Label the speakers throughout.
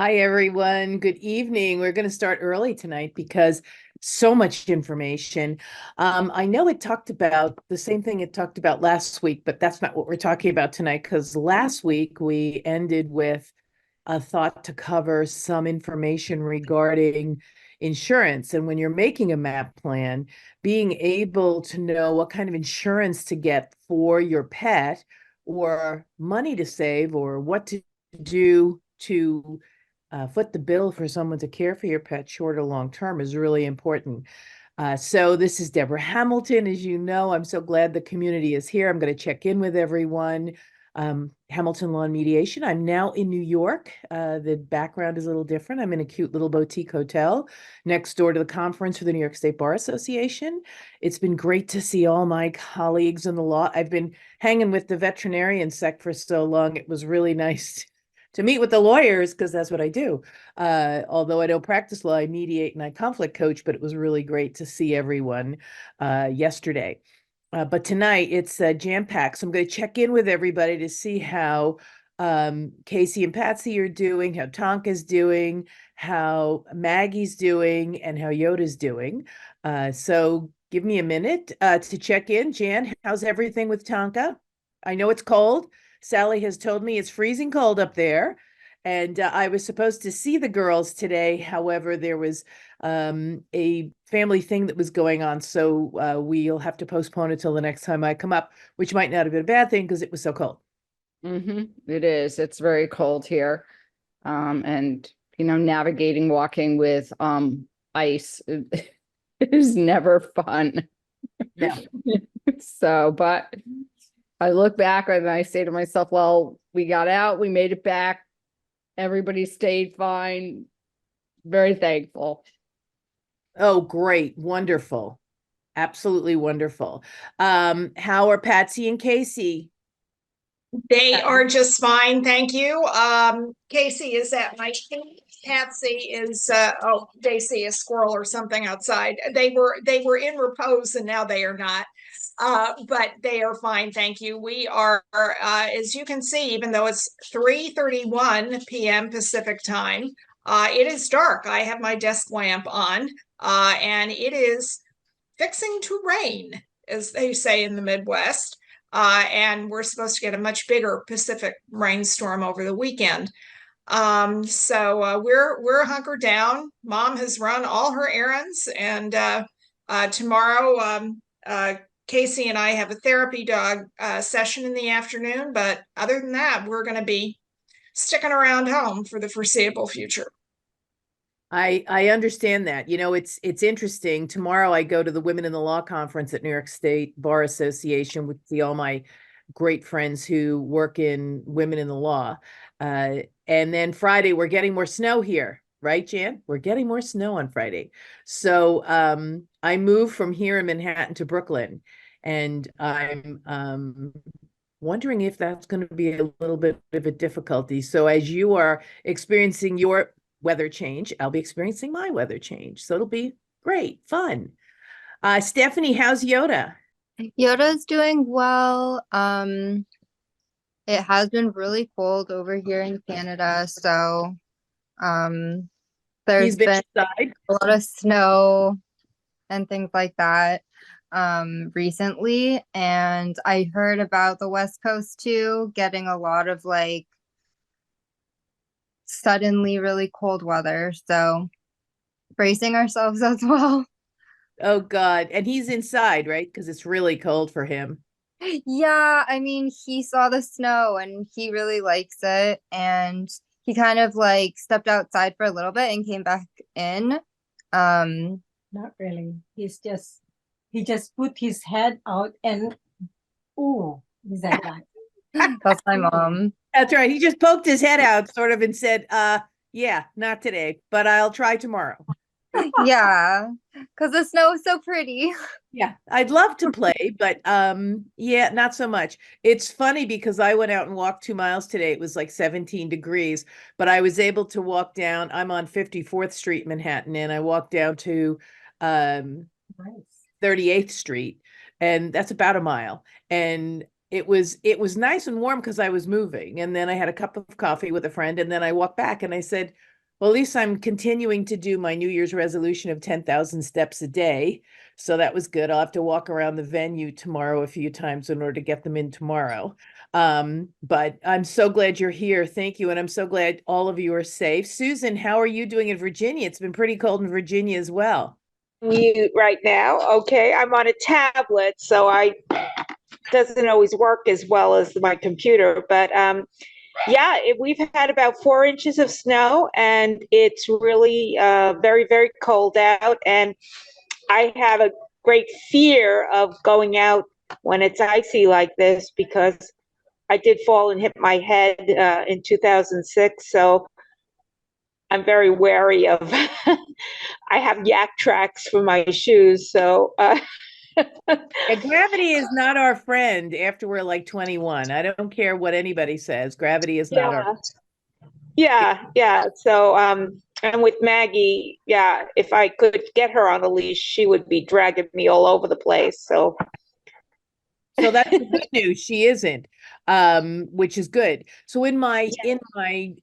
Speaker 1: Hi, everyone. Good evening. We're going to start early tonight because so much information. I know it talked about the same thing it talked about last week, but that's not what we're talking about tonight because last week we ended with a thought to cover some information regarding insurance. And when you're making a MAP plan, being able to know what kind of insurance to get for your pet or money to save or what to do to foot the bill for someone to care for your pet short or long term is really important. So this is Deborah Hamilton. As you know, I'm so glad the community is here. I'm going to check in with everyone. Hamilton Law and Mediation. I'm now in New York. The background is a little different. I'm in a cute little boutique hotel next door to the conference for the New York State Bar Association. It's been great to see all my colleagues in the law. I've been hanging with the veterinarian sec for so long. It was really nice to meet with the lawyers because that's what I do. Although I don't practice law, I mediate and I conflict coach, but it was really great to see everyone yesterday. But tonight it's jam-packed. So I'm going to check in with everybody to see how Casey and Patsy are doing, how Tonka's doing, how Maggie's doing, and how Yoda's doing. So give me a minute to check in. Jan, how's everything with Tonka? I know it's cold. Sally has told me it's freezing cold up there. And I was supposed to see the girls today. However, there was a family thing that was going on. So we'll have to postpone it till the next time I come up, which might not have been a bad thing because it was so cold.
Speaker 2: It is. It's very cold here. And navigating, walking with ice is never fun.
Speaker 1: No.
Speaker 2: So, but I look back and I say to myself, well, we got out, we made it back. Everybody stayed fine. Very thankful.
Speaker 1: Oh, great. Wonderful. Absolutely wonderful. How are Patsy and Casey?
Speaker 3: They are just fine, thank you. Casey is at my feet. Patsy is they see a squirrel or something outside. They were in repose and now they are not. But they are fine, thank you. We are as you can see, even though it's 3:31 p.m. Pacific time, it is dark. I have my desk lamp on, and it is fixing to rain, as they say in the Midwest. And we're supposed to get a much bigger Pacific rainstorm over the weekend. So we're hunkered down. Mom has run all her errands, and tomorrow Casey and I have a therapy dog session in the afternoon. But other than that, we're going to be sticking around home for the foreseeable future.
Speaker 1: I understand that. It's interesting. Tomorrow I go to the Women in the Law conference at New York State Bar Association with all my great friends who work in women in the law. And then Friday we're getting more snow here, right, Jan? We're getting more snow on Friday. So I moved from here in Manhattan to Brooklyn, and I'm wondering if that's going to be a little bit of a difficulty. So as you are experiencing your weather change, I'll be experiencing my weather change. So it'll be great, fun. Stephanie, how's Yoda?
Speaker 4: Yoda's doing well. It has been really cold over here in Canada, so
Speaker 1: He's
Speaker 4: there's
Speaker 1: been
Speaker 4: been
Speaker 1: inside.
Speaker 4: a lot of snow and things like that recently. And I heard about the West Coast too, getting a lot of like suddenly really cold weather. So bracing ourselves as well.
Speaker 1: Oh God. And he's inside, right? Because it's really cold for him.
Speaker 4: Yeah, I mean, he saw the snow and he really likes it. And he kind of like stepped outside for a little bit and came back in.
Speaker 5: Not really. He just put his head out and oh, he's like that.
Speaker 4: That's my mom.
Speaker 1: That's right. He just poked his head out sort of and said, yeah, not today, but I'll try tomorrow.
Speaker 4: Yeah, because the snow is so pretty.
Speaker 1: Yeah, I'd love to play, but yeah, not so much. It's funny because I went out and walked 2 miles today. It was like 17 degrees, but I was able to walk down. I'm on 54th Street, Manhattan, and I walked down to
Speaker 5: Nice.
Speaker 1: 38th Street, and that's about a mile. And it was nice and warm because I was moving. And then I had a cup of coffee with a friend, and then I walked back and I said, Well, at least I'm continuing to do my New Year's resolution of 10,000 steps a day. So that was good. I'll have to walk around the venue tomorrow a few times in order to get them in tomorrow. But I'm so glad you're here. Thank you. And I'm so glad all of you are safe. Susan, how are you doing in Virginia? It's been pretty cold in Virginia as well.
Speaker 6: Mute right now. Okay, I'm on a tablet, so I doesn't always work as well as my computer. But yeah, we've had about 4 inches of snow, and it's really very, very cold out. And I have a great fear of going out when it's icy like this because I did fall and hit my head in 2006. So I'm very wary of. I have yak tracks for my shoes, so.
Speaker 1: Yeah, gravity is not our friend after we're like 21. I don't care what anybody says. Gravity is not our.
Speaker 6: Yeah. So, and with Maggie, yeah, if I could get her on a leash, she would be dragging me all over the place. So
Speaker 1: that's the good news. She isn't, which is good. So in my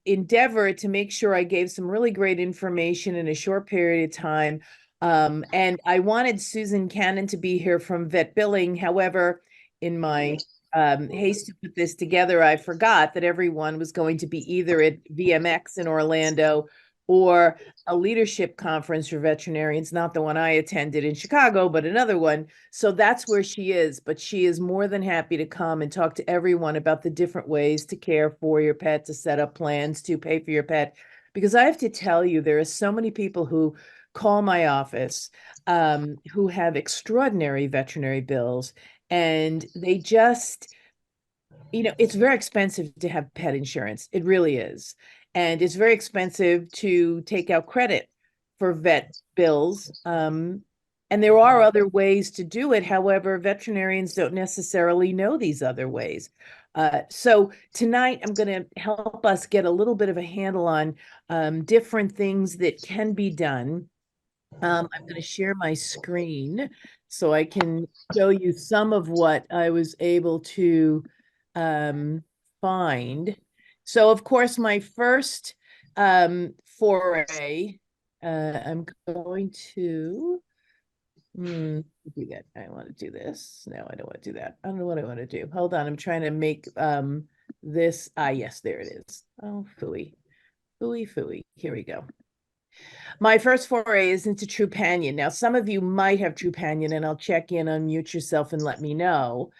Speaker 1: endeavor to make sure I gave some really great information in a short period of time, and I wanted Susan Cannon to be here from Vet Billing. However, in my haste to put this together, I forgot that everyone was going to be either at VMX in Orlando or a leadership conference for veterinarians, not the one I attended in Chicago, but another one. So that's where she is, but she is more than happy to come and talk to everyone about the different ways to care for your pet, to set up plans, to pay for your pet. Because I have to tell you, there are so many people who call my office who have extraordinary veterinary bills, and they just, it's very expensive to have pet insurance. It really is. And it's very expensive to take out credit for vet bills. And there are other ways to do it. However, veterinarians don't necessarily know these other ways. So tonight, I'm going to help us get a little bit of a handle on different things that can be done. I'm going to share my screen so I can show you some of what I was able to find. So, of course, my first foray, I'm going to do that. I want to do this. No, I don't want to do that. I don't know what I want to do. Hold on. I'm trying to make this. Yes, there it is. Oh, phooey. Phooey. Here we go. My first foray is into Trupanion. Now, some of you might have Trupanion, and I'll check in, unmute yourself, and let me know.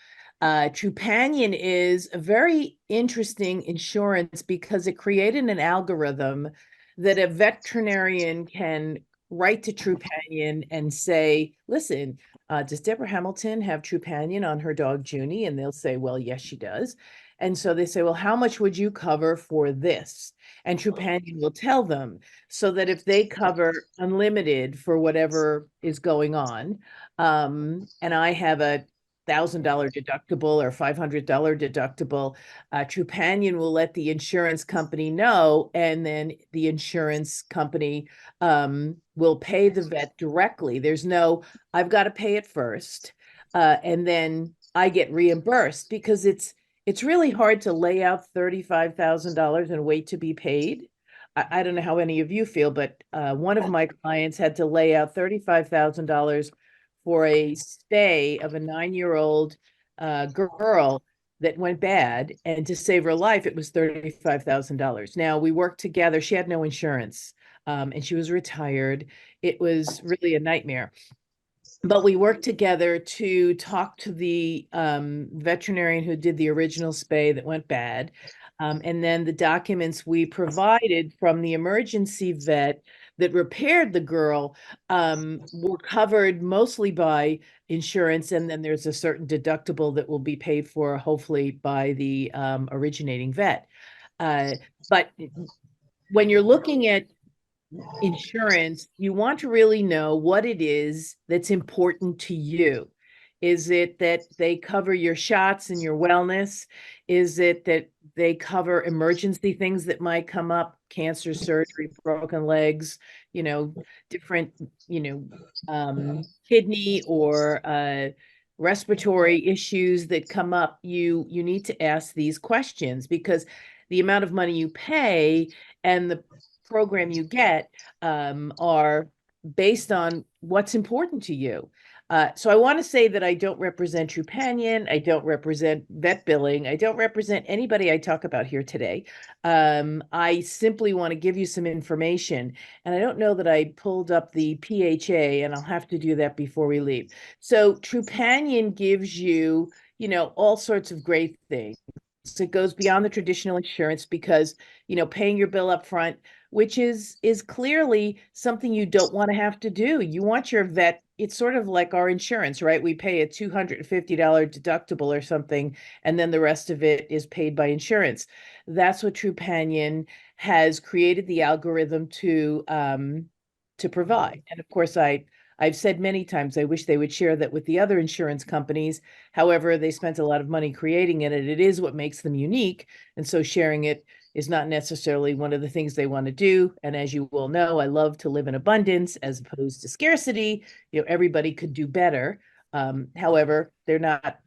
Speaker 1: Trupanion is a very interesting insurance because it created an algorithm that a veterinarian can write to Trupanion and say, listen, does Deborah Hamilton have Trupanion on her dog Junie? And they'll say, well, yes, she does. And so they say, well, how much would you cover for this? And Trupanion will tell them, so that if they cover unlimited for whatever is going on, and I have a $1,000 deductible or $500 deductible, Trupanion will let the insurance company know, and then the insurance company will pay the vet directly. There's no, I've got to pay it first, and then I get reimbursed, because it's really hard to lay out $35,000 and wait to be paid. I don't know how any of you feel, but one of my clients had to lay out $35,000 for a stay of a 9-year-old girl that went bad, and to save her life, it was $35,000. Now, we worked together. She had no insurance, and she was retired. It was really a nightmare. But we worked together to talk to the veterinarian who did the original spay that went bad. And then the documents we provided from the emergency vet that repaired the girl were covered mostly by insurance. And then there's a certain deductible that will be paid for, hopefully, by the originating vet. But when you're looking at insurance, you want to really know what it is that's important to you. Is it that they cover your shots and your wellness? Is it that they cover emergency things that might come up, cancer, surgery, broken legs, different, kidney or respiratory issues that come up? You need to ask these questions, because the amount of money you pay and the program you get are based on what's important to you. So I want to say that I don't represent Trupanion. I don't represent vet billing. I don't represent anybody I talk about here today. I simply want to give you some information. And I don't know that I pulled up the PHA, and I'll have to do that before we leave. So Trupanion gives you, all sorts of great things. It goes beyond the traditional insurance because, paying your bill up front, which is clearly something you don't want to have to do. You want your vet, it's sort of like our insurance, right? We pay a $250 deductible or something, and then the rest of it is paid by insurance. That's what Trupanion has created the algorithm to provide. And of course, I've said many times, I wish they would share that with the other insurance companies. However, they spent a lot of money creating it, and it is what makes them unique. And so sharing it is not necessarily one of the things they want to do. And as you will know, I love to live in abundance as opposed to scarcity. Everybody could do better. However, they're not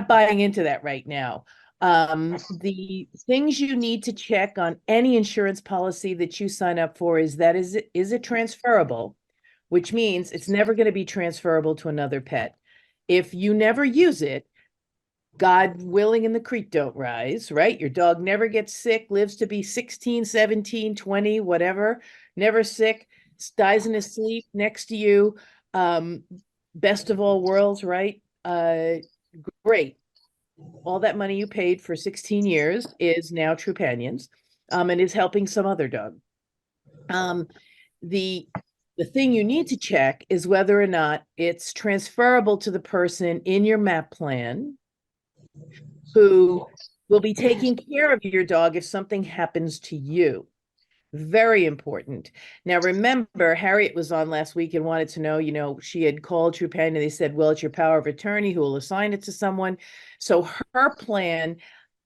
Speaker 1: buying into that right now. The things you need to check on any insurance policy that you sign up for is it transferable? Which means it's never going to be transferable to another pet. If you never use it, God willing and the creek don't rise, right? Your dog never gets sick, lives to be 16, 17, 20, whatever, never sick, dies in his sleep next to you. Best of all worlds, right? Great. All that money you paid for 16 years is now Trupanion's, and is helping some other dog. The thing you need to check is whether or not it's transferable to the person in your MAAP plan who will be taking care of your dog if something happens to you. Very important. Now, remember, Harriet was on last week and wanted to know, she had called Trupanion and they said, well, it's your power of attorney who will assign it to someone. So her plan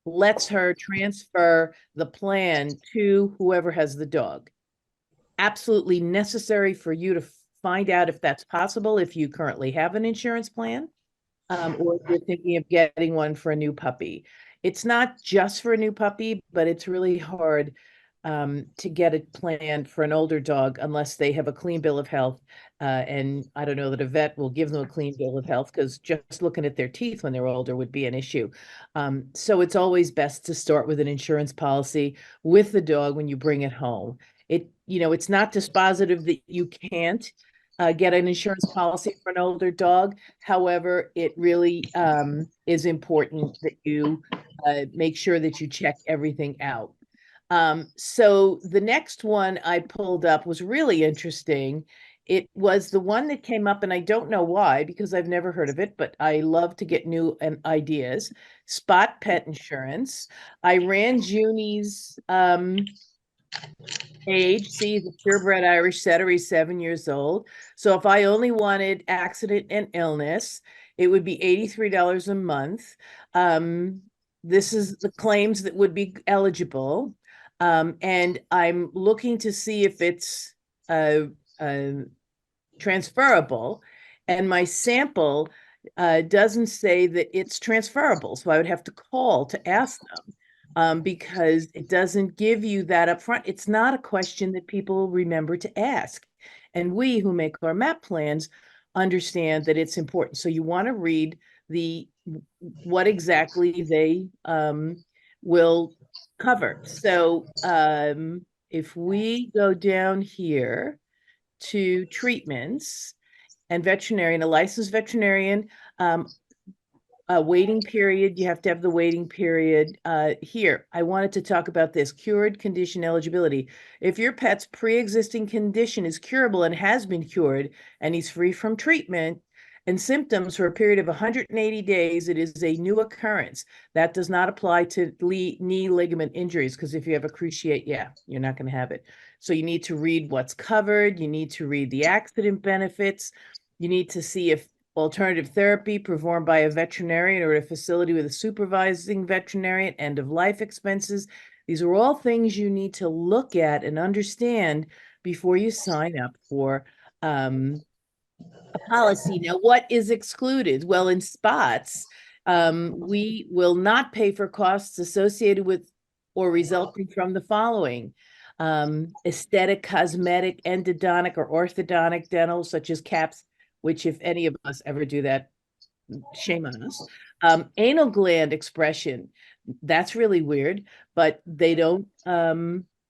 Speaker 1: lets her transfer the plan to whoever has the dog. Absolutely necessary for you to find out if that's possible if you currently have an insurance plan, or if you're thinking of getting one for a new puppy. It's not just for a new puppy, but it's really hard to get a plan for an older dog unless they have a clean bill of health. And I don't know that a vet will give them a clean bill of health because just looking at their teeth when they're older would be an issue. So it's always best to start with an insurance policy with the dog when you bring it home. It's not dispositive that you can't get an insurance policy for an older dog. However, it really is important that you make sure that you check everything out. So the next one I pulled up was really interesting. It was the one that came up, and I don't know why, because I've never heard of it, but I love to get new ideas. Spot Pet Insurance. I ran Junie's age. See, the purebred Irish setter, he's 7 years old. So if I only wanted accident and illness, it would be $83 a month. This is the claims that would be eligible. And I'm looking to see if it's transferable. And my sample doesn't say that it's transferable. So I would have to call to ask them. Because it doesn't give you that up front. It's not a question that people remember to ask. And we who make our MAAP plans understand that it's important. So you want to read what exactly they will cover. So if we go down here to treatments and veterinarian, a licensed veterinarian, waiting period, you have to have the waiting period here. I wanted to talk about this cured condition eligibility. If your pet's pre-existing condition is curable and has been cured and he's free from treatment and symptoms for a period of 180 days, it is a new occurrence. That does not apply to knee ligament injuries, because if you have a cruciate, you're not going to have it. So you need to read what's covered. You need to read the accident benefits. You need to see if alternative therapy performed by a veterinarian or at a facility with a supervising veterinarian, end of life expenses. These are all things you need to look at and understand before you sign up for a policy. Now, what is excluded? Well, in spots, we will not pay for costs associated with or resulting from the following. aesthetic, cosmetic, endodontic, or orthodontic dental, such as caps, which if any of us ever do that, shame on us. Anal gland expression, that's really weird, but they don't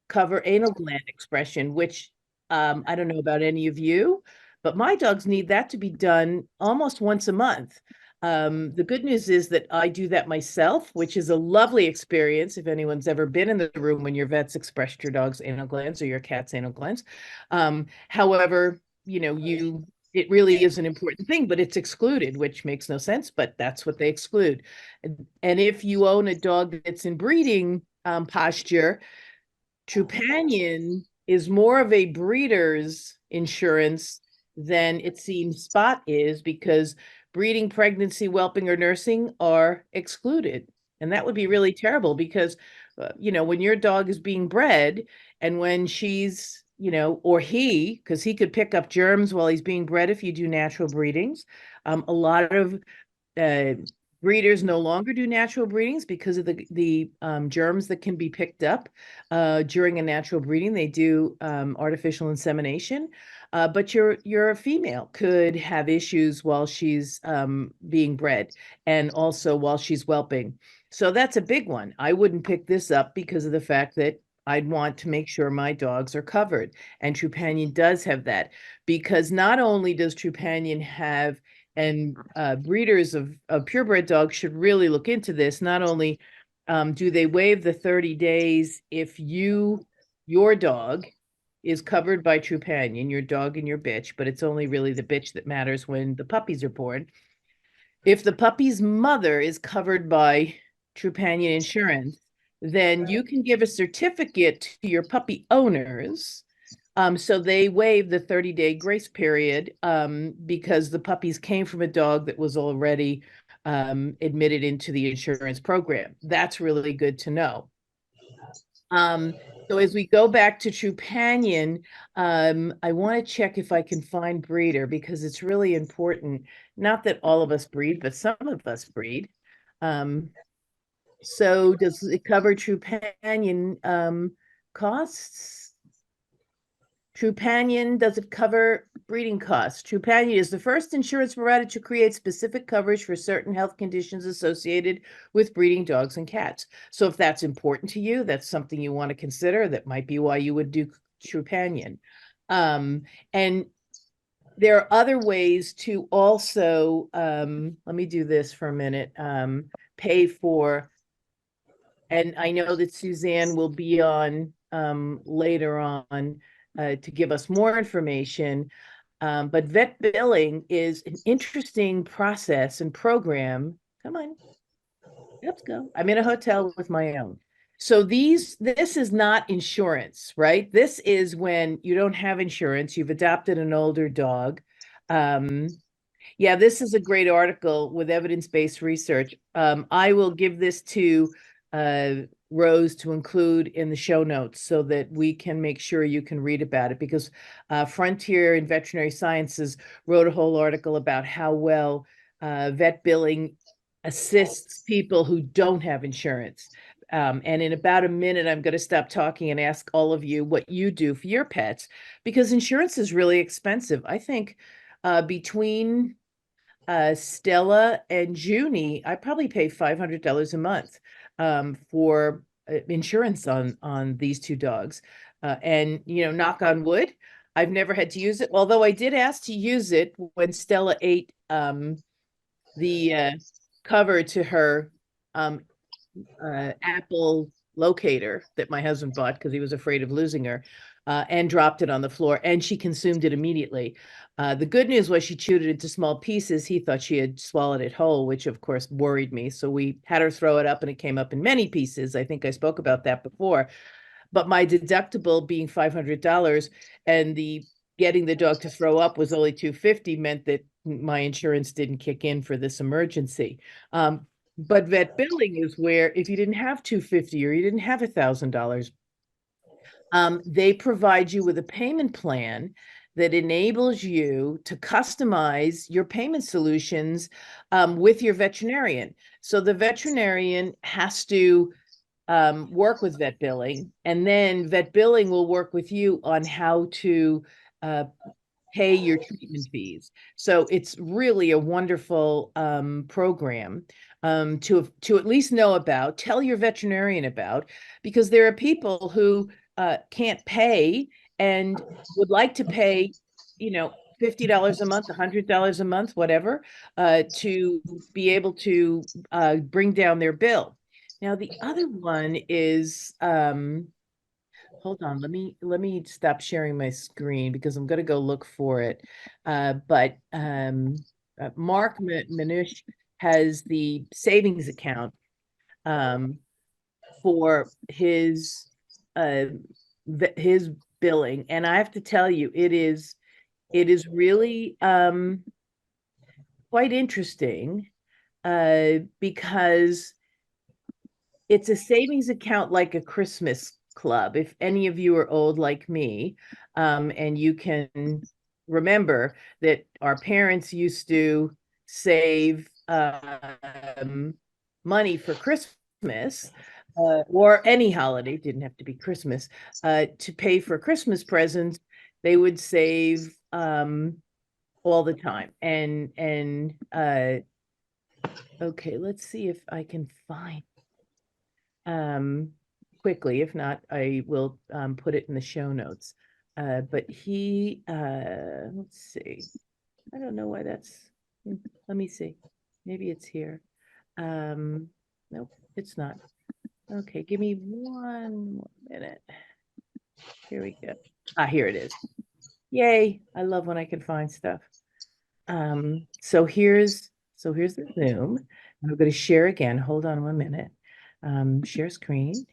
Speaker 1: cover anal gland expression, which I don't know about any of you, but my dogs need that to be done almost once a month. The good news is that I do that myself, which is a lovely experience if anyone's ever been in the room when your vets expressed your dog's anal glands or your cat's anal glands. However, it really is an important thing, but it's excluded, which makes no sense, but that's what they exclude. And if you own a dog that's in breeding posture, Trupanion is more of a breeder's insurance than it seems Spot is, because breeding, pregnancy, whelping, or nursing are excluded. And that would be really terrible because, when your dog is being bred and when she's, or he, because he could pick up germs while he's being bred if you do natural breedings. A lot of breeders no longer do natural breedings because of the germs that can be picked up during a natural breeding. They do artificial insemination, but your female could have issues while she's being bred and also while she's whelping. So that's a big one. I wouldn't pick this up because of the fact that I'd want to make sure my dogs are covered. And Trupanion does have that, because not only does Trupanion have, and breeders of purebred dogs should really look into this, not only do they waive the 30 days if your dog is covered by Trupanion, your dog and your bitch, but it's only really the bitch that matters when the puppies are born. If the puppy's mother is covered by Trupanion insurance, then you can give a certificate to your puppy owners. So they waive the 30-day grace period because the puppies came from a dog that was already admitted into the insurance program. That's really good to know. So as we go back to Trupanion, I want to check if I can find breeder, because it's really important. Not that all of us breed, but some of us breed. So does it cover Trupanion costs? Trupanion, does it cover breeding costs? Trupanion is the first insurance provider to create specific coverage for certain health conditions associated with breeding dogs and cats. So if that's important to you, that's something you want to consider. That might be why you would do Trupanion. And there are other ways to also, let me do this for a minute, pay for, and I know that Suzanne will be on later on to give us more information. But vet billing is an interesting process and program. Come on, let's go. I'm in a hotel with my own. So this is not insurance, right? This is when you don't have insurance, you've adopted an older dog. Yeah, this is a great article with evidence-based research. I will give this to Rose to include in the show notes so that we can make sure you can read about it, because Frontier in Veterinary Sciences wrote a whole article about how well vet billing assists people who don't have insurance. And in about a minute, I'm going to stop talking and ask all of you what you do for your pets, because insurance is really expensive. I think between Stella and Junie, I probably pay $500 a month for insurance on these two dogs. And, knock on wood, I've never had to use it. Although I did ask to use it when Stella ate the cover to her Apple locator that my husband bought because he was afraid of losing her, and dropped it on the floor, and she consumed it immediately. The good news was she chewed it into small pieces. He thought she had swallowed it whole, which of course worried me. So we had her throw it up, and it came up in many pieces. I think I spoke about that before. But my deductible being $500 and the getting the dog to throw up was only $250 meant that my insurance didn't kick in for this emergency. But vet billing is where if you didn't have $250 or you didn't have $1,000, they provide you with a payment plan that enables you to customize your payment solutions with your veterinarian. So the veterinarian has to work with vet billing, and then vet billing will work with you on how to pay your treatment fees. So it's really a wonderful program to at least know about, tell your veterinarian about, because there are people who can't pay and would like to pay, $50 a month, $100 a month, whatever, to be able to bring down their bill. Now, the other one is, hold on, let me stop sharing my screen because I'm going to go look for it. But Mark Minush has the savings account for his billing, and I have to tell you, it is really quite interesting because it's a savings account like a Christmas club. If any of you are old like me, and you can remember that our parents used to save money for Christmas, or any holiday, didn't have to be Christmas, to pay for Christmas presents, they would save all the time. And okay, let's see if I can find quickly. If not, I will put it in the show notes. But he, let's see. I don't know why that's, let me see. Maybe it's here. Nope, it's not. Okay, give me one more minute. Here we go. Here it is. Yay, I love when I can find stuff. So here's the Zoom. I'm going to share again. Hold on 1 minute. Share screen.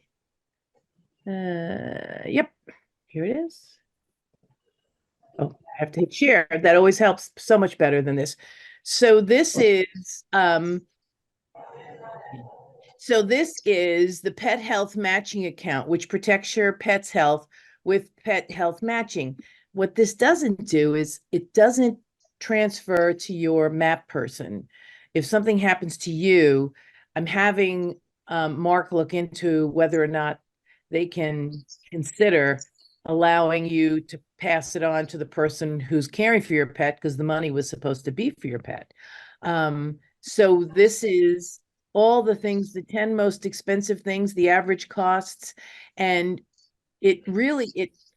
Speaker 1: Yep, here it is. Oh, I have to hit share. That always helps so much better than this. So this is the pet health matching account, which protects your pet's health with pet health matching. What this doesn't do is it doesn't transfer to your MAAP person. If something happens to you, I'm having Mark look into whether or not they can consider allowing you to pass it on to the person who's caring for your pet, because the money was supposed to be for your pet. So this is all the things, the 10 most expensive things, the average costs, and it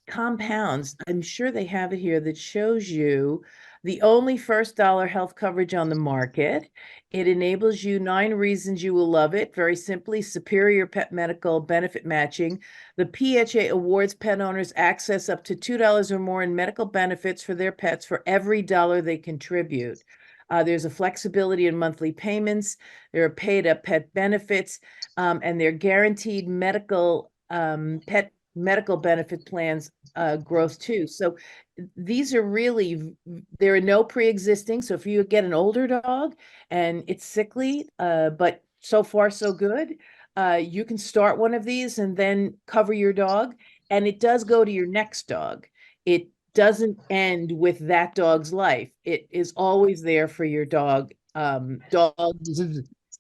Speaker 1: compounds. I'm sure they have it here that shows you the only first dollar health coverage on the market. It enables you 9 reasons you will love it. Very simply, superior pet medical benefit matching. The PHA awards pet owners access up to $2 or more in medical benefits for their pets for every dollar they contribute. There's a flexibility in monthly payments. There are paid up pet benefits, and they're guaranteed medical pet medical benefit plans growth too. So these are really, there are no pre-existing. So if you get an older dog and it's sickly, but so far so good, you can start one of these and then cover your dog, and it does go to your next dog. It doesn't end with that dog's life. It is always there for your dog.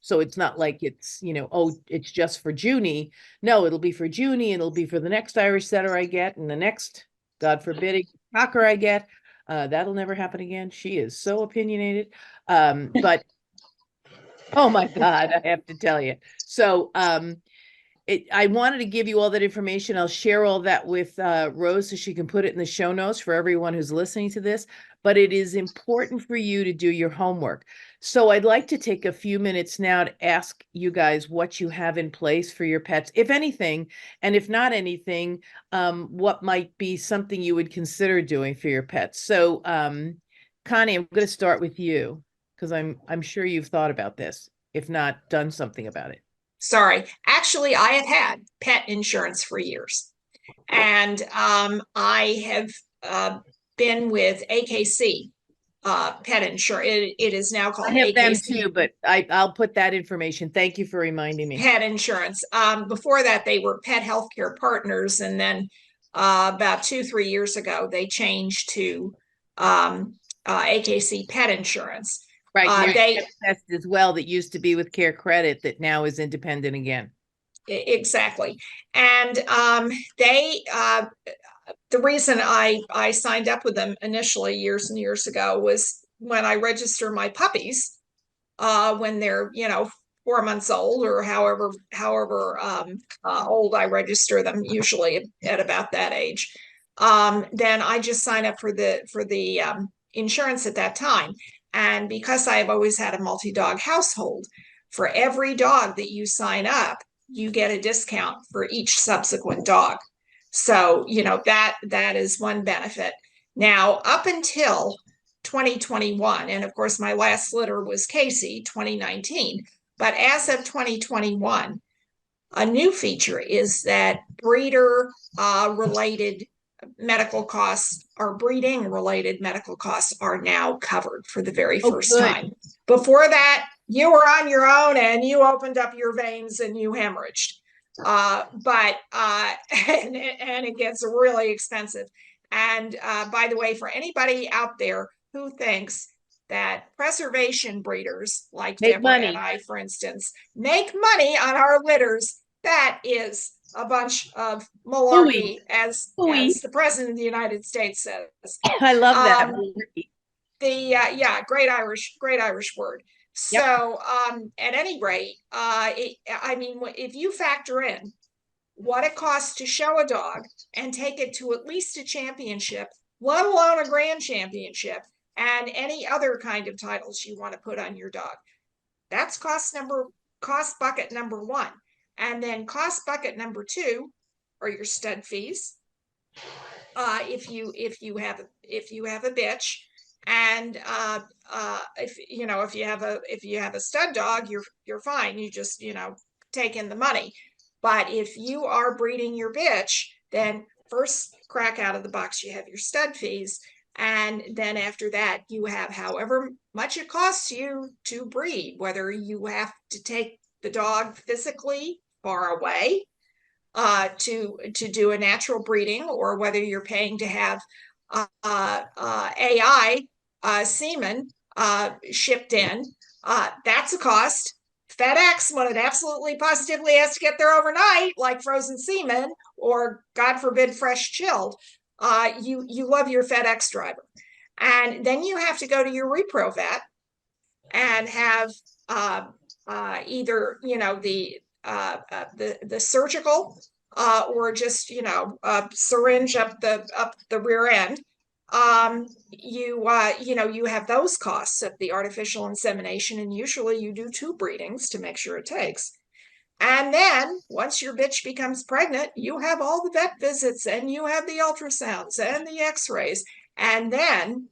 Speaker 1: So it's not like it's, oh, it's just for Junie. No, it'll be for Junie, and it'll be for the next Irish setter I get, and the next, God forbid, cocker I get. That'll never happen again. She is so opinionated. But oh my God, I have to tell you. So I wanted to give you all that information. I'll share all that with Rose so she can put it in the show notes for everyone who's listening to this. But it is important for you to do your homework. So I'd like to take a few minutes now to ask you guys what you have in place for your pets, if anything, and if not anything, what might be something you would consider doing for your pets. So Connie, I'm going to start with you because I'm sure you've thought about this, if not done something about it.
Speaker 3: Sorry. Actually, I have had pet insurance for years. And I have been with AKC pet insurance. It is now called
Speaker 1: I have
Speaker 3: AKC
Speaker 1: them too, but I'll put that information. Thank you for reminding me.
Speaker 3: Pet insurance. Before that, they were Pet Healthcare Partners. And then about 2-3 years ago, they changed to AKC Pet Insurance.
Speaker 1: Right, there's Pet Best as well that used to be with Care Credit that now is independent again.
Speaker 3: exactly. And they the reason I signed up with them initially years and years ago was when I register my puppies, when they're, 4 months old or however old I register them, usually at about that age. Then I just sign up for the insurance at that time. And because I've always had a multi-dog household, for every dog that you sign up, you get a discount for each subsequent dog. So, that is one benefit. Now, up until 2021, and of course, my last litter was Casey, 2019. But as of 2021, a new feature is that breeder related medical costs or breeding related medical costs are now covered for the very first
Speaker 1: good.
Speaker 3: time. Before that, you were on your own and you opened up your veins and you hemorrhaged. And it gets really expensive. And by the way, for anybody out there who thinks that preservation breeders like
Speaker 1: Make
Speaker 3: Deborah
Speaker 1: money.
Speaker 3: and I, for instance, make money on our litters, that is a bunch of malarkey, as the president of the United States says.
Speaker 1: I love that.
Speaker 3: Great Irish word.
Speaker 1: Yep.
Speaker 3: So at any rate, if you factor in what it costs to show a dog and take it to at least a championship, let alone a grand championship, and any other kind of titles you want to put on your dog, that's cost bucket number one. And then cost bucket number two are your stud fees. If you have a bitch, and if you have a stud dog, you're fine. You just take in the money. But if you are breeding your bitch, then first crack out of the box, you have your stud fees. And then after that, you have however much it costs you to breed, whether you have to take the dog physically far away to do a natural breeding, or whether you're paying to have AI semen shipped in. That's a cost. FedEx, when it absolutely positively has to get there overnight, like frozen semen, or God forbid, fresh chilled, you love your FedEx driver. And then you have to go to your repro vet and have either the surgical or just a syringe up the rear end. You have those costs of the artificial insemination, and usually you do 2 breedings to make sure it takes. And then once your bitch becomes pregnant, you have all the vet visits, and you have the ultrasounds and the x-rays. And then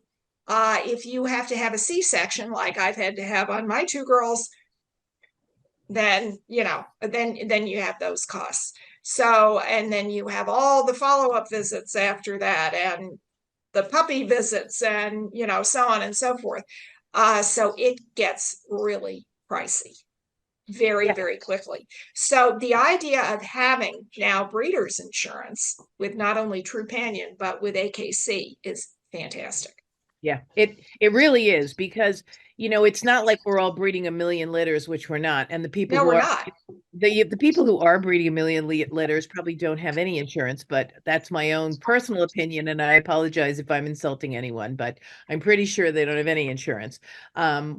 Speaker 3: if you have to have a C-section, like I've had to have on my 2 girls, then you have those costs. So, and then you have all the follow-up visits after that, and the puppy visits, and so on and so forth. So it gets really pricey very, very quickly. So the idea of having now breeders insurance with not only Trupanion, but with AKC is fantastic.
Speaker 1: Yeah, it really is, because it's not like we're all breeding a million litters, which we're not. And the people
Speaker 3: No,
Speaker 1: who
Speaker 3: we're
Speaker 1: are
Speaker 3: not.
Speaker 1: the people who are breeding a million litters probably don't have any insurance, but that's my own personal opinion, and I apologize if I'm insulting anyone, but I'm pretty sure they don't have any insurance.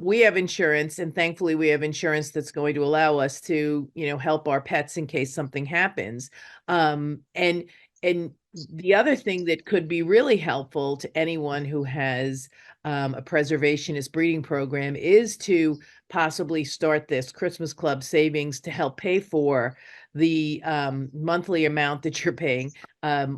Speaker 1: We have insurance, and thankfully we have insurance that's going to allow us to help our pets in case something happens. And the other thing that could be really helpful to anyone who has a preservationist breeding program is to possibly start this Christmas Club savings to help pay for the monthly amount that you're paying,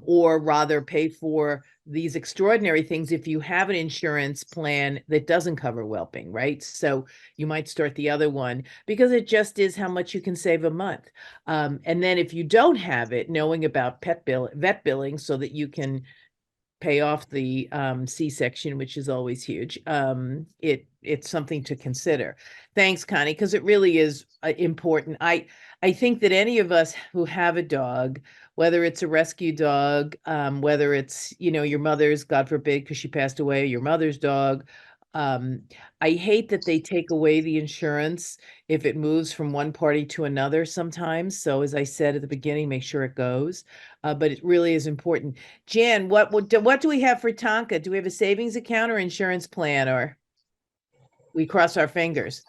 Speaker 1: or rather pay for these extraordinary things if you have an insurance plan that doesn't cover whelping, right? So you might start the other one, because it just is how much you can save a month. And then if you don't have it, knowing about vet billing so that you can pay off the C-section, which is always huge. It's something to consider. Thanks, Connie, because it really is important. I think that any of us who have a dog, whether it's a rescue dog, whether it's your mother's, God forbid, because she passed away, your mother's dog, I hate that they take away the insurance if it moves from one party to another sometimes. So as I said at the beginning, make sure it goes. But it really is important. Jan, what do we have for Tonka? Do we have a savings account or insurance plan, or we cross our fingers?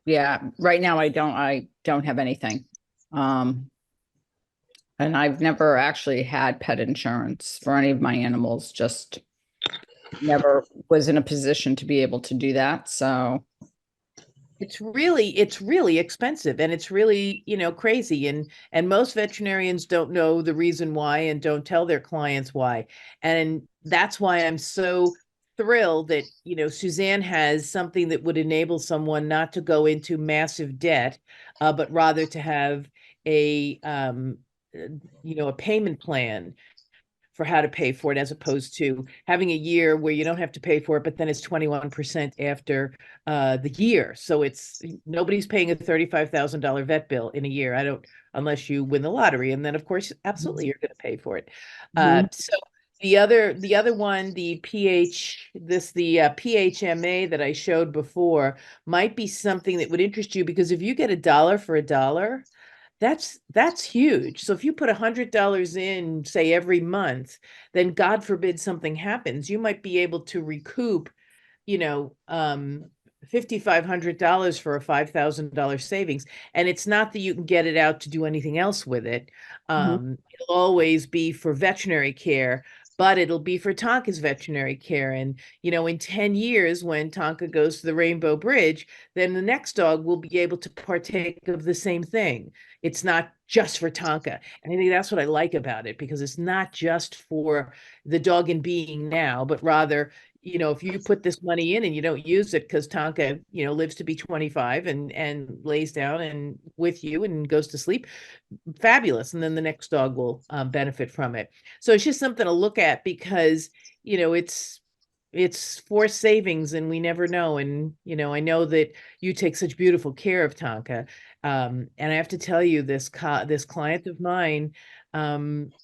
Speaker 2: Yeah, right now I don't have anything. And I've never actually had pet insurance for any of my animals, just never was in a position to be able to do that. So,
Speaker 1: It's really expensive, and it's really, crazy. And most veterinarians don't know the reason why and don't tell their clients why. And that's why I'm so thrilled that, Suzanne has something that would enable someone not to go into massive debt, but rather to have a payment plan for how to pay for it, as opposed to having a year where you don't have to pay for it, but then it's 21% after the year. So nobody's paying a $35,000 vet bill in a year. Unless you win the lottery. And then of course, absolutely, you're going to pay for it. So the other one, the PHMA that I showed before might be something that would interest you, because if you get $1 for $1, that's huge. So if you put $100 in, say, every month, then God forbid something happens, you might be able to recoup, $5,500 for a $5,000 savings. And it's not that you can get it out to do anything else with it. It'll always be for veterinary care, but it'll be for Tonka's veterinary care. And, in 10 years, when Tonka goes to the Rainbow Bridge, then the next dog will be able to partake of the same thing. It's not just for Tonka. And I think that's what I like about it, because it's not just for the dog in being now, but rather, if you put this money in and you don't use it because Tonka, lives to be 25 and lays down and with you and goes to sleep, fabulous. And then the next dog will benefit from it. So it's just something to look at, because, it's forced savings and we never know. And, I know that you take such beautiful care of Tonka. And I have to tell you, this client of mine,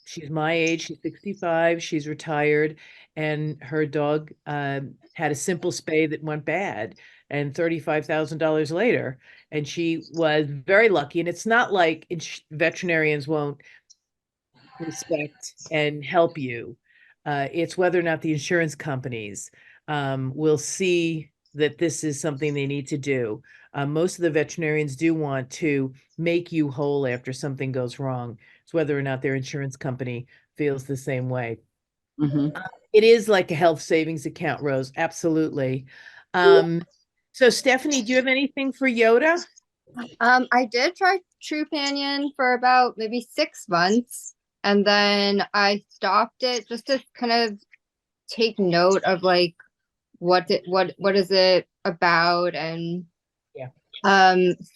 Speaker 1: she's my age, she's 65, she's retired, and her dog had a simple spay that went bad, and $35,000 later. And she was very lucky. And it's not like veterinarians won't respect and help you. It's whether or not the insurance companies will see that this is something they need to do. Most of the veterinarians do want to make you whole after something goes wrong. It's whether or not their insurance company feels the same way. It is like a health savings account, Rose. Absolutely. So Stephanie, do you have anything for Yoda?
Speaker 4: I did try Trupanion for about maybe 6 months, and then I stopped it just to kind of take note of like what is it about. And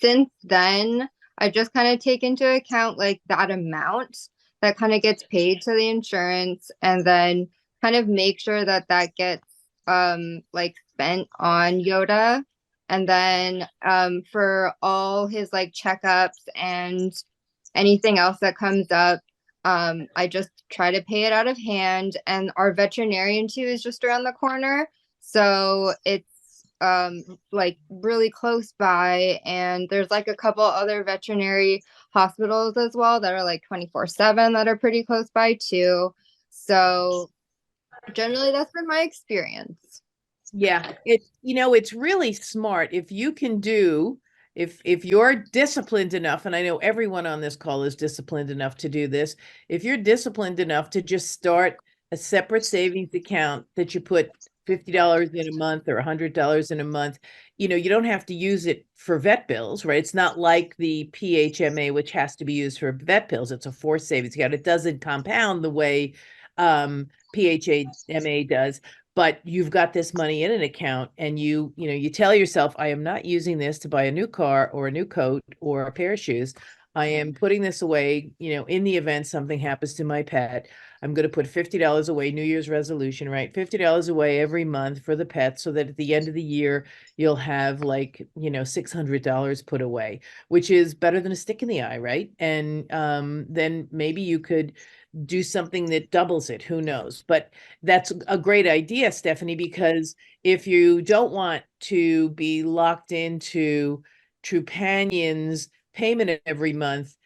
Speaker 4: since then I just kind of take into account like that amount that kind of gets paid to the insurance, and then kind of make sure that that gets like spent on Yoda. And then for all his like checkups and anything else that comes up, I just try to pay it out of hand. And our veterinarian too is just around the corner, so it's like really close by. And there's like a couple other veterinary hospitals as well that are like 24/7 that are pretty close by too. So generally that's been my experience.
Speaker 1: Yeah, it's really smart if you can do, if you're disciplined enough, and I know everyone on this call is disciplined enough to do this. If you're disciplined enough to just start a separate savings account that you put $50 in a month or $100 in a month, you don't have to use it for vet bills, right? It's not like the PHMA, which has to be used for vet bills. It's a forced savings account. It doesn't compound the way PHMA does. But you've got this money in an account, and you tell yourself, I am not using this to buy a new car or a new coat or a pair of shoes. I am putting this away, in the event something happens to my pet. I'm going to put $50 away, New Year's resolution, right? $50 away every month for the pet, so that at the end of the year, you'll have like, $600 put away, which is better than a stick in the eye, right? And then maybe you could do something that doubles it. Who knows? But that's a great idea, Stephanie, because if you don't want to be locked into Trupanion's payment every month,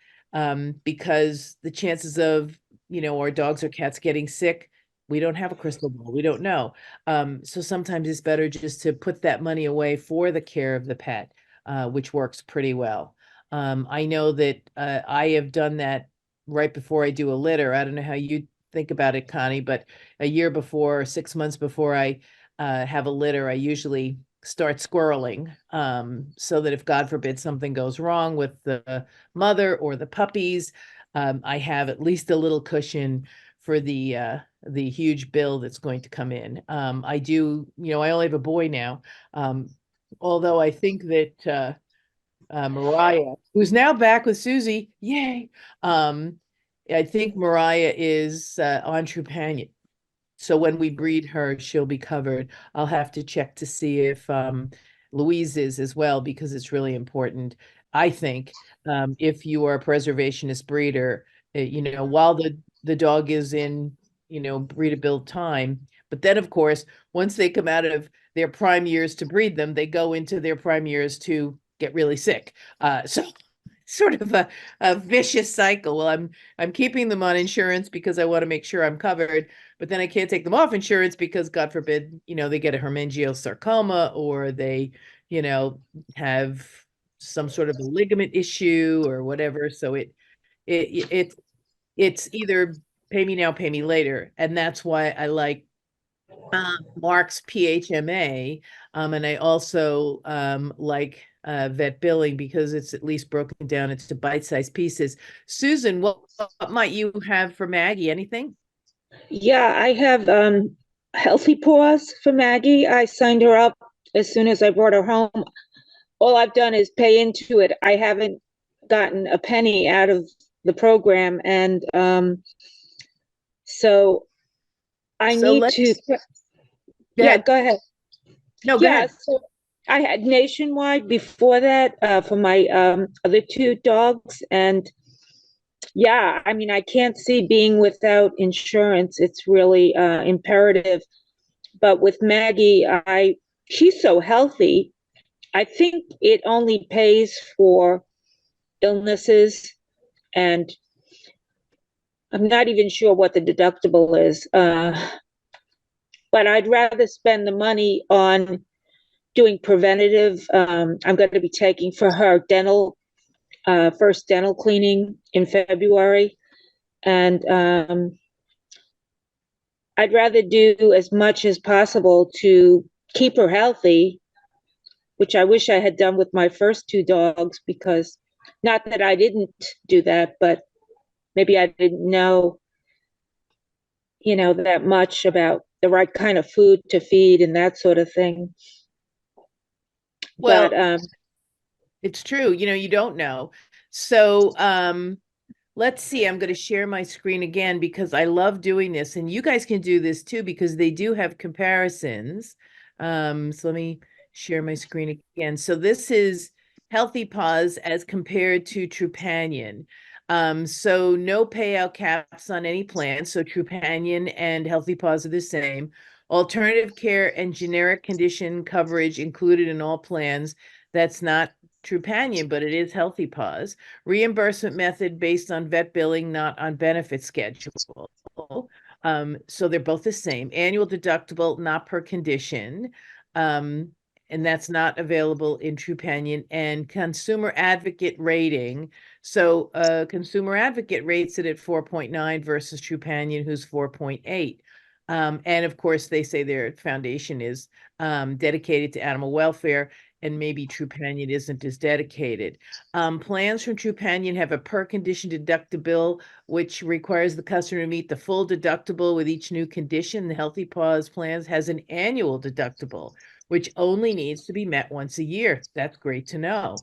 Speaker 1: because the chances of, our dogs or cats getting sick, we don't have a crystal ball. We don't know. So sometimes it's better just to put that money away for the care of the pet, which works pretty well. I know that I have done that right before I do a litter. I don't know how you think about it, Connie, but a year before, 6 months before I have a litter, I usually start squirreling, so that if God forbid something goes wrong with the mother or the puppies, I have at least a little cushion for the huge bill that's going to come in. I do, I only have a boy now, although I think that Mariah, who's now back with Susie, yay! I think Mariah is on Trupanion. So when we breed her, she'll be covered. I'll have to check to see if Louise is as well, because it's really important. I think if you are a preservationist breeder, while the dog is in, breedable time, but then of course, once they come out of their prime years to breed them, they go into their prime years to get really sick. So sort of a vicious cycle. Well, I'm keeping them on insurance because I want to make sure I'm covered, but then I can't take them off insurance because God forbid, they get a hemangiosarcoma, or they, have some sort of a ligament issue or whatever. So it's either pay me now, pay me later. And that's why I like Mark's PHMA. And I also like vet billing, because it's at least broken down into bite-sized pieces. Susan, what might you have for Maggie? Anything?
Speaker 6: Yeah, I have Healthy Paws for Maggie. I signed her up as soon as I brought her home. All I've done is pay into it. I haven't gotten a penny out of the program, and so I need to. Yeah, go ahead.
Speaker 1: No, go ahead.
Speaker 6: So I had Nationwide before that for my other two dogs, and yeah, I mean, I can't see being without insurance. It's really imperative. But with Maggie, she's so healthy. I think it only pays for illnesses, and I'm not even sure what the deductible is. But I'd rather spend the money on doing preventative. I'm going to be taking for her first dental cleaning in February. And I'd rather do as much as possible to keep her healthy, which I wish I had done with my first two dogs, because not that I didn't do that, but maybe I didn't know, that much about the right kind of food to feed and that sort of thing.
Speaker 1: Well,
Speaker 6: but
Speaker 1: it's true. You don't know. So let's see. I'm going to share my screen again because I love doing this, and you guys can do this too because they do have comparisons. So let me share my screen again. So this is Healthy Paws as compared to Trupanion. So no payout caps on any plan. So Trupanion and Healthy Paws are the same. Alternative care and generic condition coverage included in all plans. That's not Trupanion, but it is Healthy Paws. Reimbursement method based on vet billing, not on benefit schedule. So they're both the same. Annual deductible, not per condition. And that's not available in Trupanion. And consumer advocate rating. So consumer advocate rates it at 4.9 versus Trupanion, who's 4.8. And of course, they say their foundation is dedicated to animal welfare, and maybe Trupanion isn't as dedicated. Plans from Trupanion have a per condition deductible, which requires the customer to meet the full deductible with each new condition. The Healthy Paws plans has an annual deductible, which only needs to be met once a year. That's great to know.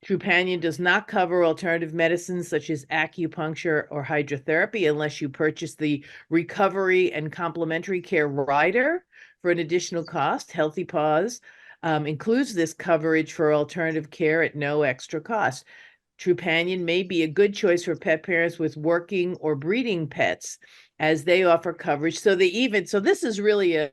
Speaker 1: Trupanion does not cover alternative medicines such as acupuncture or hydrotherapy unless you purchase the recovery and complementary care rider for an additional cost. Healthy Paws includes this coverage for alternative care at no extra cost. Trupanion may be a good choice for pet parents with working or breeding pets, as they offer coverage. So this is really a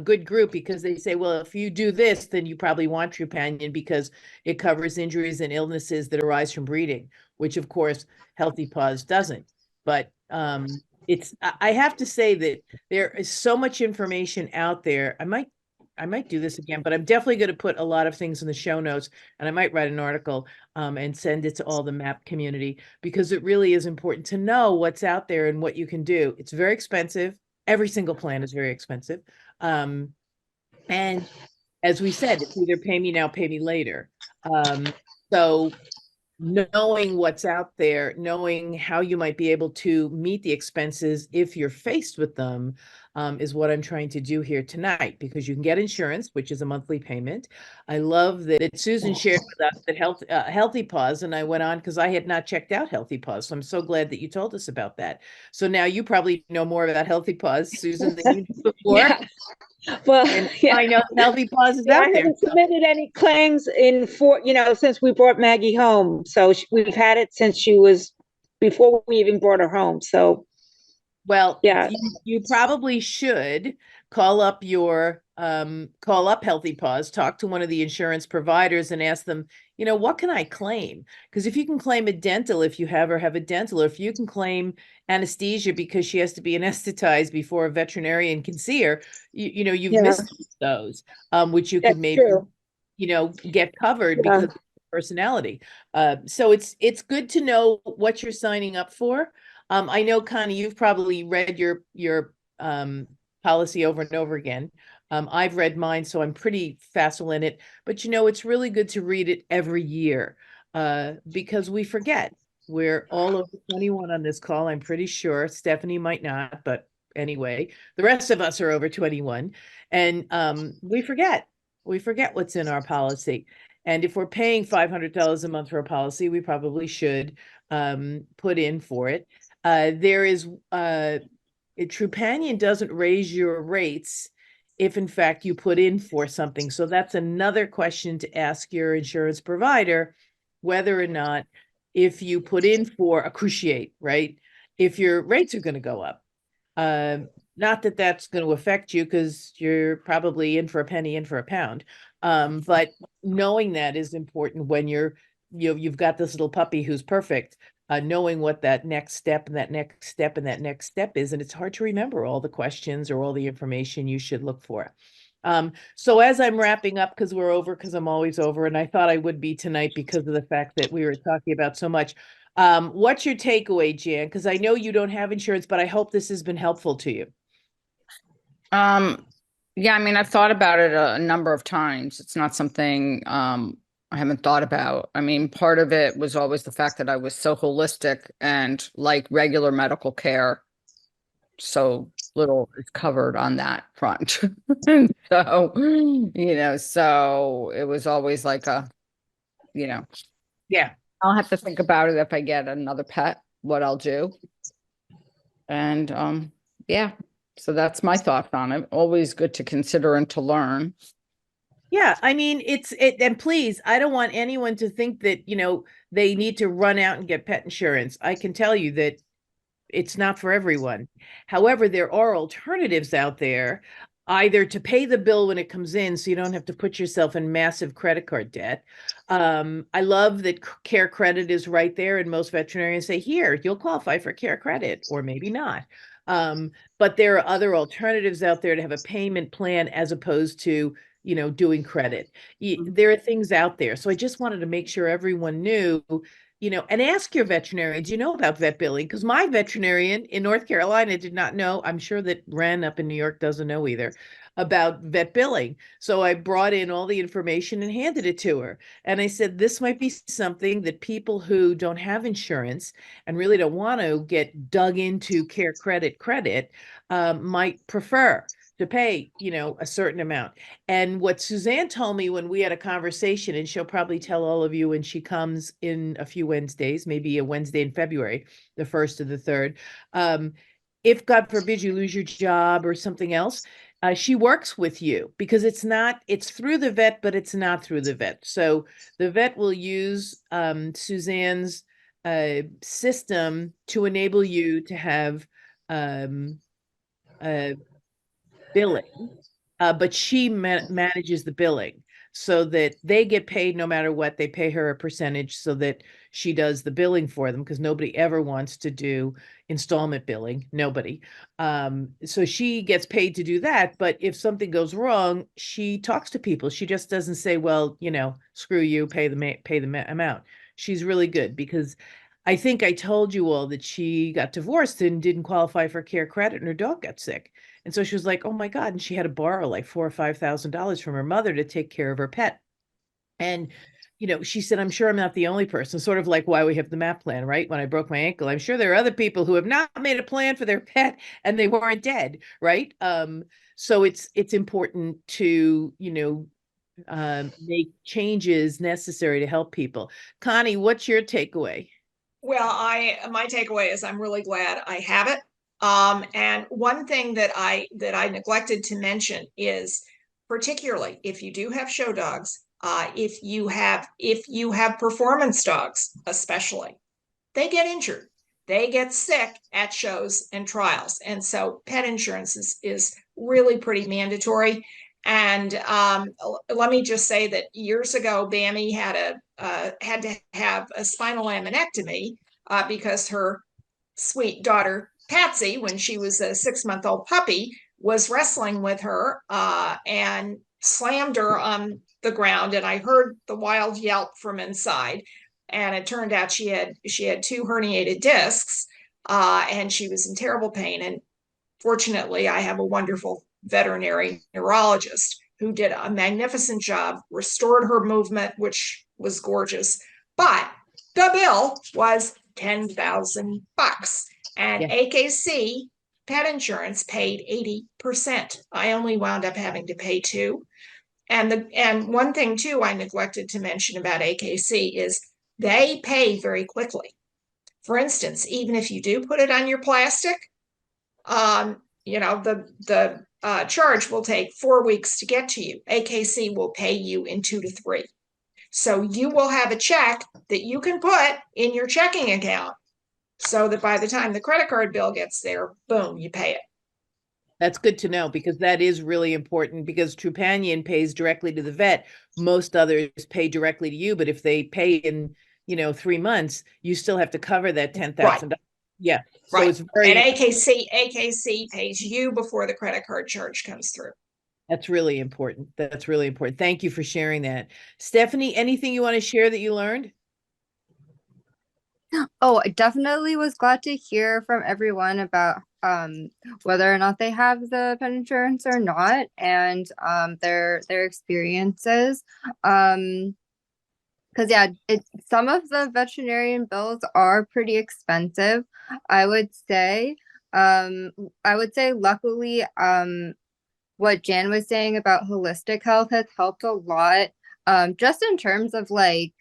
Speaker 1: good group, because they say, well, if you do this, then you probably want Trupanion because it covers injuries and illnesses that arise from breeding, which of course Healthy Paws doesn't. But I have to say that there is so much information out there. I might do this again, but I'm definitely going to put a lot of things in the show notes, and I might write an article and send it to all the MAAP community, because it really is important to know what's out there and what you can do. It's very expensive. Every single plan is very expensive. And as we said, it's either pay me now, pay me later. So knowing what's out there, knowing how you might be able to meet the expenses if you're faced with them, is what I'm trying to do here tonight, because you can get insurance, which is a monthly payment. I love that Susan shared with us that Healthy Paws, and I went on because I had not checked out Healthy Paws. So I'm so glad that you told us about that. So now you probably know more about Healthy Paws, Susan, than you did before.
Speaker 6: Yeah. Well,
Speaker 1: And
Speaker 6: yeah.
Speaker 1: I know Healthy Paws is
Speaker 6: Yeah,
Speaker 1: out
Speaker 6: I
Speaker 1: there.
Speaker 6: haven't submitted any claims since we brought Maggie home. So we've had it since she was, before we even brought her home. So,
Speaker 1: Well,
Speaker 6: yeah.
Speaker 1: you probably should call up Healthy Paws, talk to one of the insurance providers and ask them, what can I claim? Because if you can claim a dental, if you have a dental, or if you can claim anesthesia because she has to be anesthetized before a veterinarian can see her, you've
Speaker 6: Yeah.
Speaker 1: missed those, which you
Speaker 6: That's
Speaker 1: could maybe,
Speaker 6: true.
Speaker 1: get covered
Speaker 6: Yeah.
Speaker 1: because of personality. So it's good to know what you're signing up for. I know, Connie, you've probably read your policy over and over again. I've read mine, so I'm pretty facile in it. But it's really good to read it every year, because we forget. We're all over 21 on this call, I'm pretty sure. Stephanie might not, but anyway, the rest of us are over 21, and we forget. We forget what's in our policy. And if we're paying $500 a month for a policy, we probably should put in for it. Trupanion doesn't raise your rates if in fact you put in for something. So that's another question to ask your insurance provider, whether or not, if you put in for a cruciate, right, if your rates are going to go up. Not that that's going to affect you, because you're probably in for a penny, in for a pound. But knowing that is important when you've got this little puppy who's perfect, knowing what that next step and that next step and that next step is. And it's hard to remember all the questions or all the information you should look for. So as I'm wrapping up, because I'm always over, and I thought I would be tonight because of the fact that we were talking about so much. What's your takeaway, Jan? Because I know you don't have insurance, but I hope this has been helpful to you.
Speaker 2: Yeah, I mean, I've thought about it a number of times. It's not something I haven't thought about. I mean, part of it was always the fact that I was so holistic and like regular medical care. So little is covered on that front. So, so it was always like
Speaker 1: Yeah.
Speaker 2: I'll have to think about it if I get another pet, what I'll do. And yeah, so that's my thoughts on it. Always good to consider and to learn.
Speaker 1: Yeah, I mean, and please, I don't want anyone to think that, they need to run out and get pet insurance. I can tell you that it's not for everyone. However, there are alternatives out there, either to pay the bill when it comes in so you don't have to put yourself in massive credit card debt. I love that Care Credit is right there, and most veterinarians say, here, you'll qualify for Care Credit, or maybe not. But there are other alternatives out there to have a payment plan as opposed to, doing credit. There are things out there. So I just wanted to make sure everyone knew, and ask your veterinarian, do you know about vet billing? Because my veterinarian in North Carolina did not know. I'm sure that Ren up in New York doesn't know either about vet billing. So I brought in all the information and handed it to her. And I said, this might be something that people who don't have insurance and really don't want to get dug into Care Credit might prefer to pay, a certain amount. And what Suzanne told me when we had a conversation, and she'll probably tell all of you when she comes in a few Wednesdays, maybe a Wednesday in February, the 1st or the 3rd. If God forbid you lose your job or something else, she works with you because it's through the vet, but it's not through the vet. So the vet will use Suzanne's system to enable you to have billing, but she manages the billing so that they get paid no matter what. They pay her a percentage so that she does the billing for them, because nobody ever wants to do installment billing. Nobody. So she gets paid to do that. But if something goes wrong, she talks to people. She just doesn't say, well, screw you, pay the amount. She's really good, because I think I told you all that she got divorced and didn't qualify for care credit, and her dog got sick. And so she was like, oh my God. And she had to borrow like $4,000 or $5,000 from her mother to take care of her pet. And, she said, I'm sure I'm not the only person, sort of like why we have the MAAP plan, right? When I broke my ankle, I'm sure there are other people who have not made a plan for their pet and they weren't dead, right? So it's important to, make changes necessary to help people. Connie, what's your takeaway?
Speaker 3: Well, my takeaway is I'm really glad I have it. And one thing that I neglected to mention is, particularly if you do have show dogs, if you have performance dogs, especially, they get injured, they get sick at shows and trials, and so pet insurance is really pretty mandatory. And let me just say that years ago, Bammy had to have a spinal laminectomy because her sweet daughter Patsy, when she was a 6-month-old puppy, was wrestling with her and slammed her on the ground, and I heard the wild yelp from inside. And it turned out she had 2 herniated discs, and she was in terrible pain. And fortunately, I have a wonderful veterinary neurologist who did a magnificent job, restored her movement, which was gorgeous. But the bill was $10,000, and
Speaker 1: Yeah.
Speaker 3: AKC pet insurance paid 80%. I only wound up having to pay 2. And one thing too I neglected to mention about AKC is they pay very quickly. For instance, even if you do put it on your plastic, the charge will take 4 weeks to get to you. AKC will pay you in 2 to 3. So you will have a check that you can put in your checking account so that by the time the credit card bill gets there, boom, you pay it.
Speaker 1: That's good to know, because that is really important, because Trupanion pays directly to the vet. Most others pay directly to you, but if they pay in, 3 months, you still have to cover that $10,000. Yeah. So
Speaker 3: Right.
Speaker 1: it's very,
Speaker 3: And AKC pays you before the credit card charge comes through.
Speaker 1: that's really important. That's really important. Thank you for sharing that. Stephanie, anything you want to share that you learned?
Speaker 4: Oh, I definitely was glad to hear from everyone about whether or not they have the pet insurance or not, and their experiences. Because yeah, some of the veterinarian bills are pretty expensive, I would say. Luckily, what Jan was saying about holistic health has helped a lot, just in terms of like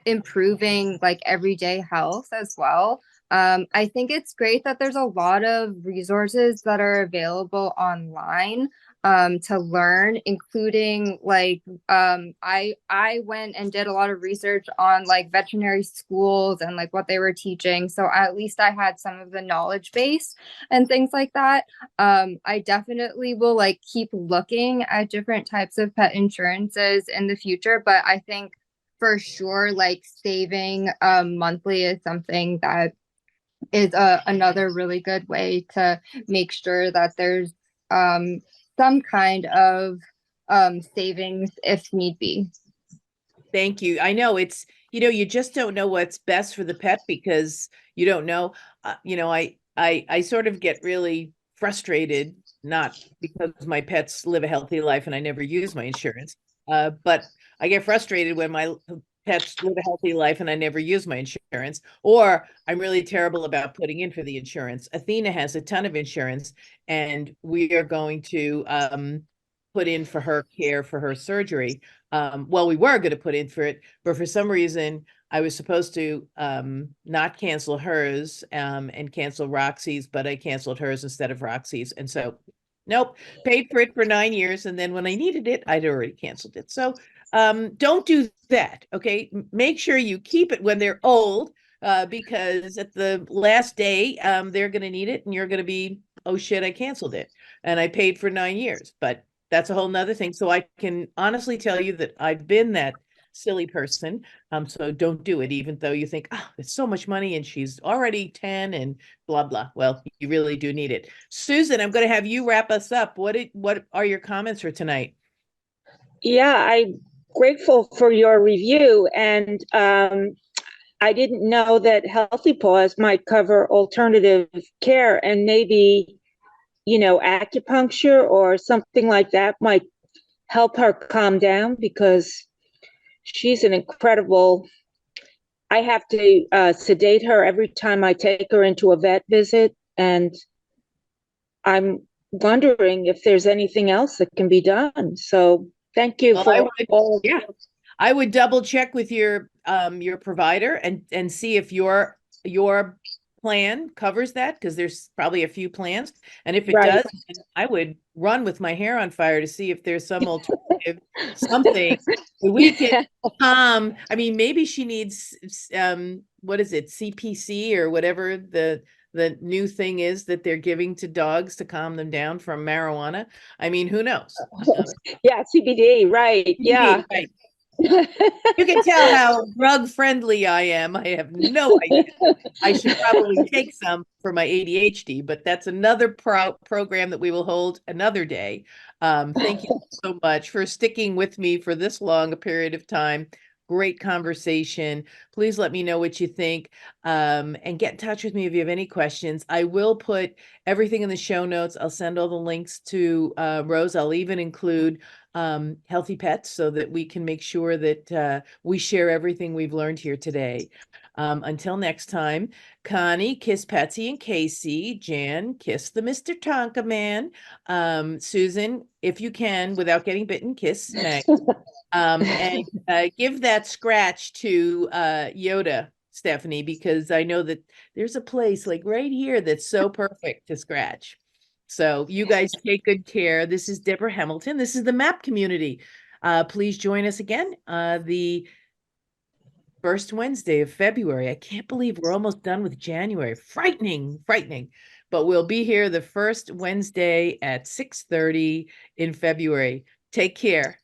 Speaker 4: improving like everyday health as well. I think it's great that there's a lot of resources that are available online to learn, including like I went and did a lot of research on like veterinary schools and like what they were teaching. So at least I had some of the knowledge base and things like that. I definitely will like keep looking at different types of pet insurances in the future, but I think for sure, like saving monthly is something that is another really good way to make sure that there's some kind of savings if need be.
Speaker 1: Thank you. I know it's, you just don't know what's best for the pet, because you don't know. I sort of get really frustrated, not because my pets live a healthy life and I never use my insurance, but I get frustrated when my pets live a healthy life and I never use my insurance, or I'm really terrible about putting in for the insurance. Athena has a ton of insurance, and we are going to put in for her care for her surgery. Well, we were going to put in for it, but for some reason I was supposed to not cancel hers and cancel Roxy's, but I canceled hers instead of Roxy's. And so Nope. Paid for it for 9 years. And then when I needed it, I'd already canceled it. So don't do that. Okay. Make sure you keep it when they're old, because at the last day, they're going to need it and you're going to be, oh shit, I canceled it. And I paid for 9 years, but that's a whole nother thing. So I can honestly tell you that I've been that silly person. So don't do it, even though you think, oh, it's so much money and she's already 10 and blah, blah. Well, you really do need it. Susan, I'm going to have you wrap us up. What are your comments for tonight?
Speaker 6: Yeah, I'm grateful for your review, and I didn't know that Healthy Paws might cover alternative care, and maybe, acupuncture or something like that might help her calm down, because she's an incredible. I have to sedate her every time I take her into a vet visit, and I'm wondering if there's anything else that can be done. So thank you
Speaker 1: Well,
Speaker 6: for all.
Speaker 1: yeah, I would double check with your provider and see if your plan covers that, because there's probably a few plans. And if it
Speaker 6: Right.
Speaker 1: does, I would run with my hair on fire to see if there's some alternative, something we can I mean, maybe she needs what is it, CPC or whatever the new thing is that they're giving to dogs to calm them down from marijuana. I mean, who knows?
Speaker 6: Yeah, CBD, right. Yeah.
Speaker 1: Right. You can tell how drug friendly I am. I have no idea. I should probably take some for my ADHD, but that's another program that we will hold another day. Thank you so much for sticking with me for this long a period of time. Great conversation. Please let me know what you think, and get in touch with me if you have any questions. I will put everything in the show notes. I'll send all the links to Rose. I'll even include Healthy Pets so that we can make sure that we share everything we've learned here today. Until next time, Connie, kiss Patsy and Casey. Jan, kiss the Mr. Tonka Man. Susan, if you can, without getting bitten, kiss Meg. And give that scratch to Yoda, Stephanie, because I know that there's a place like right here that's so perfect to scratch. So you guys take good care. This is Deborah Hamilton. This is the MAAP community. Please join us again the first Wednesday of February. I can't believe we're almost done with January. Frightening, frightening. But we'll be here the first Wednesday at 6:30 in February. Take care.